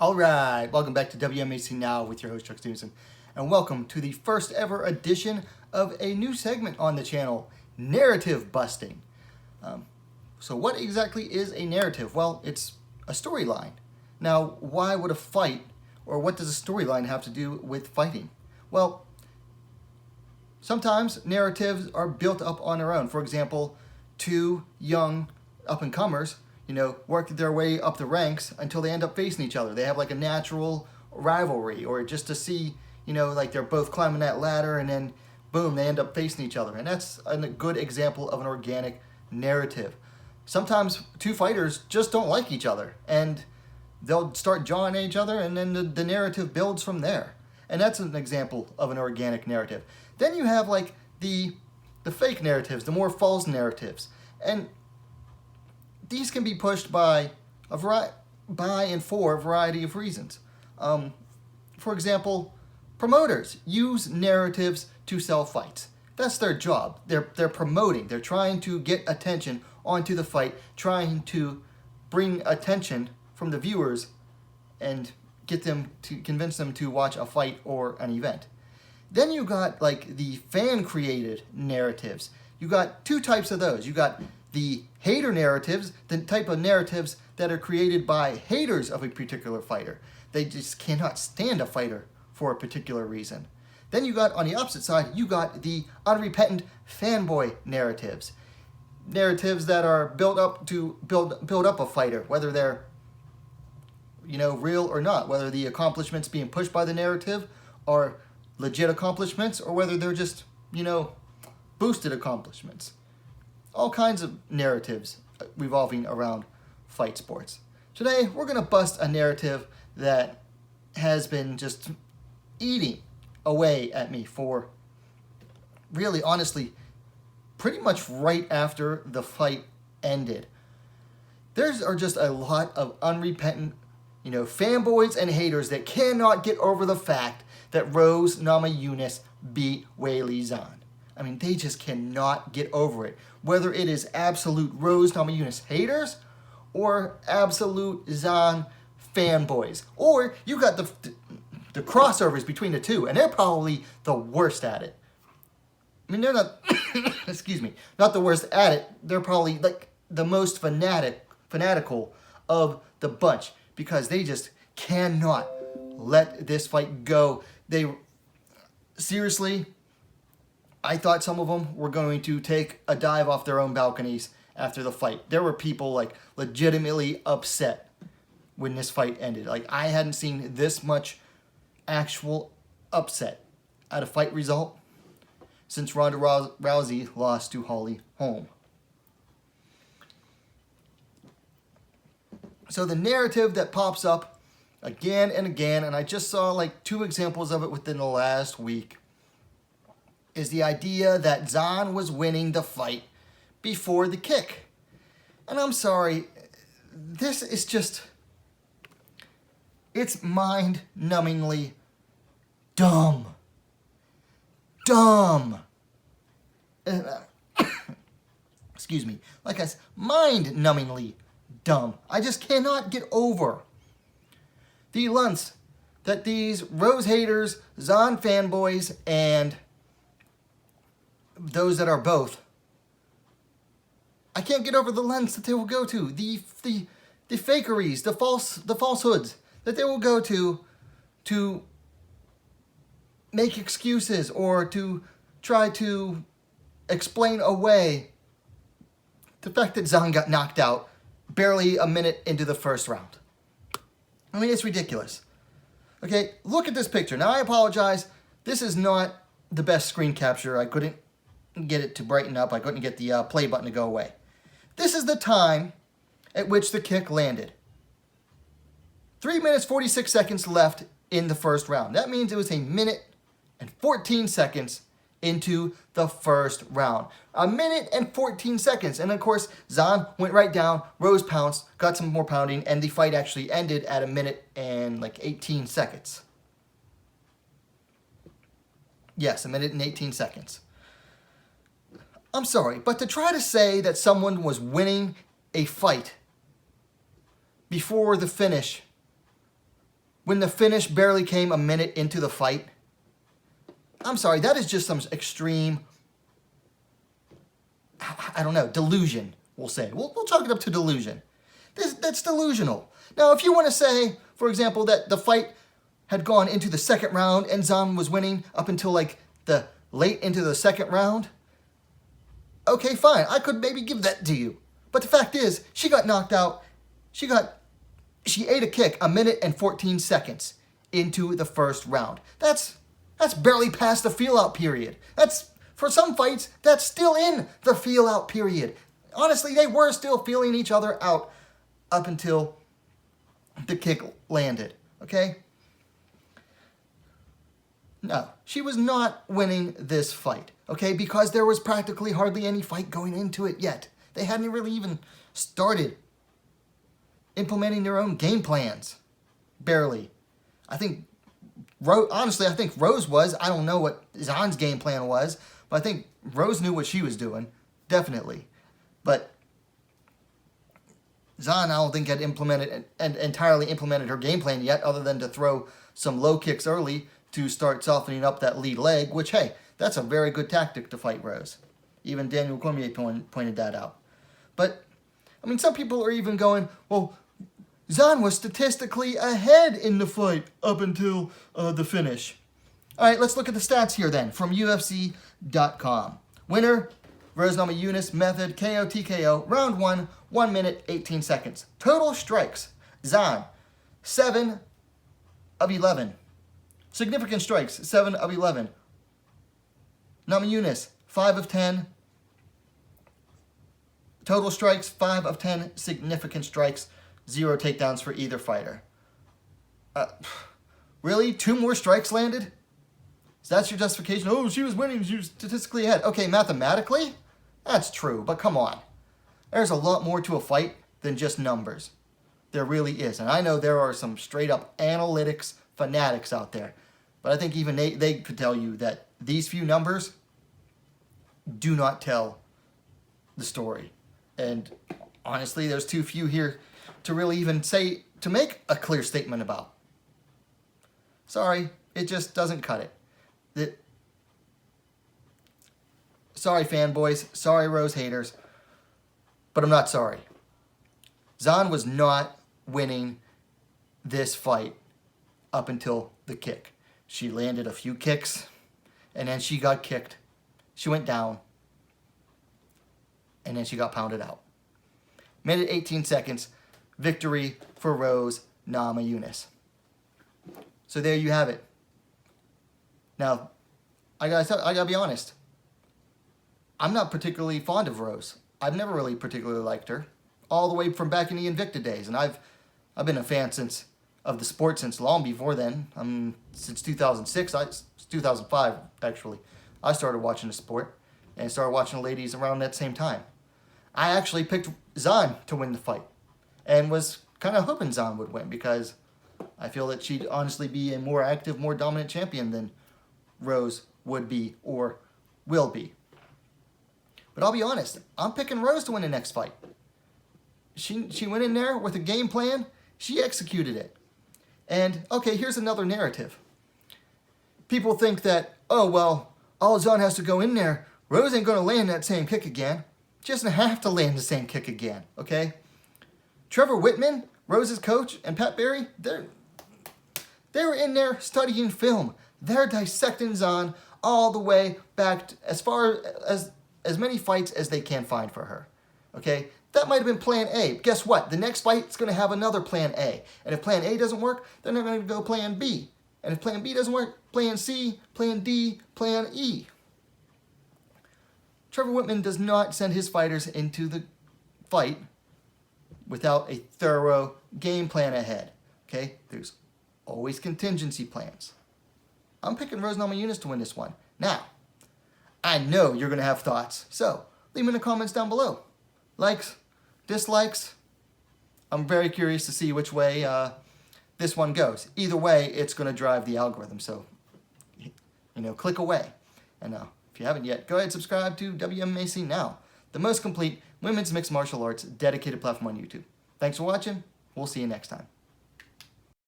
All right, welcome back to WMMA Scene Now with your host, Chuck Stevenson, and welcome to the first ever edition of a new segment on the channel, Narrative Busting. So what exactly is a narrative? Well, it's a storyline. Now, why would a fight, or what does a storyline have to do with fighting? Well, sometimes narratives are built up on their own. For example, two young up-and-comers work their way up the ranks until they end up facing each other. They have like a natural rivalry, or just to see, like they're both climbing that ladder and then boom, they end up facing each other. And that's a good example of an organic narrative. Sometimes two fighters just don't like each other and they'll start jawing at each other, and then the narrative builds from there. And that's an example of an organic narrative. Then you have like the fake narratives, the more false narratives. And these can be pushed by and for a variety of reasons. For example, promoters use narratives to sell fights. That's their job. They're promoting. They're trying to get attention onto the fight, trying to bring attention from the viewers and convince them to watch a fight or an event. Then you got like the fan-created narratives. You got two types of those. You got the hater narratives, the type of narratives that are created by haters of a particular fighter. They just cannot stand a fighter for a particular reason. Then you got, on the opposite side, you got the unrepentant fanboy narratives. Narratives that are built up to build up a fighter, whether they're real or not, whether the accomplishments being pushed by the narrative are legit accomplishments or whether they're just, boosted accomplishments. All kinds of narratives revolving around fight sports. Today, we're going to bust a narrative that has been just eating away at me for really, honestly, pretty much right after the fight ended. There are just a lot of unrepentant, fanboys and haters that cannot get over the fact that Rose Namajunas beat Weili Zhang. I mean, they just cannot get over it. Whether it is absolute Rose Namajunas haters or absolute Zhang fanboys. Or you got the crossovers between the two, and they're probably the worst at it. I mean, they're not, excuse me, not the worst at it. They're probably like the most fanatical of the bunch because they just cannot let this fight go. Seriously, I thought some of them were going to take a dive off their own balconies after the fight. There were people like legitimately upset when this fight ended. Like, I hadn't seen this much actual upset at a fight result since Ronda Rousey lost to Holly Holm. So the narrative that pops up again and again, and I just saw like 2 examples of it within the last week, is the idea that Zhang was winning the fight before the kick. And I'm sorry, this is just, it's mind-numbingly dumb. Dumb. Excuse me. Like I said, mind-numbingly dumb. I just cannot get over the lunts that these Rose haters, Zhang fanboys, and those that are both, I can't get over the lens that they will go to, the fakeries, the falsehoods that they will go to make excuses or to try to explain away the fact that Zhang got knocked out barely a minute into the first round. I mean, it's ridiculous. Okay, look at this picture. Now, I apologize. This is not the best screen capture. I couldn't get it to brighten up. I couldn't get the play button to go away. This is the time at which the kick landed. 3 minutes, 46 seconds left in the first round. That means it was 1 minute and 14 seconds into the first round. 1 minute and 14 seconds. And of course, Zhang went right down, Rose pounced, got some more pounding, and the fight actually ended at 1 minute and like 18 seconds. Yes, 1 minute and 18 seconds. I'm sorry, but to try to say that someone was winning a fight before the finish when the finish barely came a minute into the fight. I'm sorry, that is just some extreme, I don't know, delusion, we'll say. We'll chalk it up to delusion. That's delusional. Now, if you want to say, for example, that the fight had gone into the second round and Zhang was winning up until like the late into the second round, okay, fine. I could maybe give that to you. But the fact is, she got knocked out. She ate a kick a minute and 14 seconds into the first round. That's barely past the feel-out period. For some fights, that's still in the feel-out period. Honestly, they were still feeling each other out up until the kick landed, okay? No, she was not winning this fight, okay? Because there was practically hardly any fight going into it yet. They hadn't really even started implementing their own game plans. Barely. I think Rose was. I don't know what Zhan's game plan was, but I think Rose knew what she was doing. Definitely. But Zhang, I don't think had implemented and entirely implemented her game plan yet, other than to throw some low kicks early to start softening up that lead leg, which, hey, that's a very good tactic to fight Rose. Even Daniel Cormier pointed that out. But, I mean, some people are even going, well, Zhang was statistically ahead in the fight up until the finish. All right, let's look at the stats here then from UFC.com. Winner, Rose Namajunas, method, KO, TKO, round 1, 1 minute, 18 seconds. Total strikes, Zhang, 7 of 11. Significant strikes, 7 of 11. Namajunas, 5 of 10. Total strikes, 5 of 10. Significant strikes, 0 takedowns for either fighter. Really? 2 more strikes landed? So that's your justification? Oh, she was winning. She was statistically ahead. Okay, mathematically, that's true. But come on. There's a lot more to a fight than just numbers. There really is. And I know there are some straight-up analytics fanatics out there. But I think even they could tell you that these few numbers do not tell the story. And honestly, there's too few here to really even say, to make a clear statement about. Sorry, it just doesn't cut it. Sorry, fanboys. Sorry, Rose haters. But I'm not sorry. Zhang was not winning this fight up until the kick. She landed a few kicks, and then she got kicked. She went down, and then she got pounded out. Minute 18 seconds, victory for Rose Namajunas. So there you have it. Now, I gotta be honest. I'm not particularly fond of Rose. I've never really particularly liked her, all the way from back in the Invicta days, and I've been a fan of the sport since long before then. Since 2006, 2005 actually. I started watching the sport and started watching the ladies around that same time. I actually picked Zhang to win the fight and was kind of hoping Zhang would win because I feel that she'd honestly be a more active, more dominant champion than Rose would be or will be. But I'll be honest, I'm picking Rose to win the next fight. She went in there with a game plan. She executed it. And, okay, here's another narrative. People think that, oh, well, all Zhang has to go in there. Rose ain't going to land that same kick again. She doesn't have to land the same kick again, okay? Trevor Whitman, Rose's coach, and Pat Barry, they're in there studying film. They're dissecting Zhang all the way back to as far as many fights as they can find for her, okay? That might have been plan A. Guess what? The next fight's going to have another plan A. And if plan A doesn't work, then they're going to go plan B. And if plan B doesn't work, plan C, plan D, plan E. Trevor Whitman does not send his fighters into the fight without a thorough game plan ahead. Okay? There's always contingency plans. I'm picking Rose Namajunas to win this one. Now, I know you're going to have thoughts. So, leave them in the comments down below. Likes, dislikes. I'm very curious to see which way this one goes. Either way, it's going to drive the algorithm. So, click away. And if you haven't yet, go ahead and subscribe to WMMA Scene Now, the most complete women's mixed martial arts dedicated platform on YouTube. Thanks for watching. We'll see you next time.